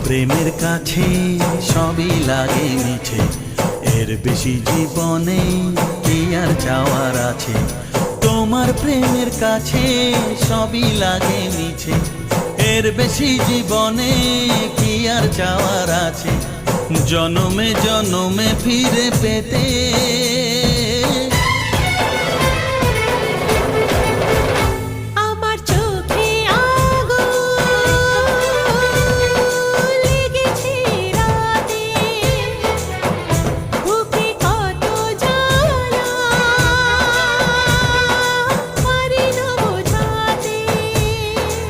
প্রেমের কাছে সবই লাগে মিছে, এর বেশি জীবনে কি আর চাওয়ার আছে। তোমার প্রেমের কাছে সবই লাগে মিছে, এর বেশি জীবনে কি আর চাওয়ার আছে। জনমে জনমে ফিরে পেতে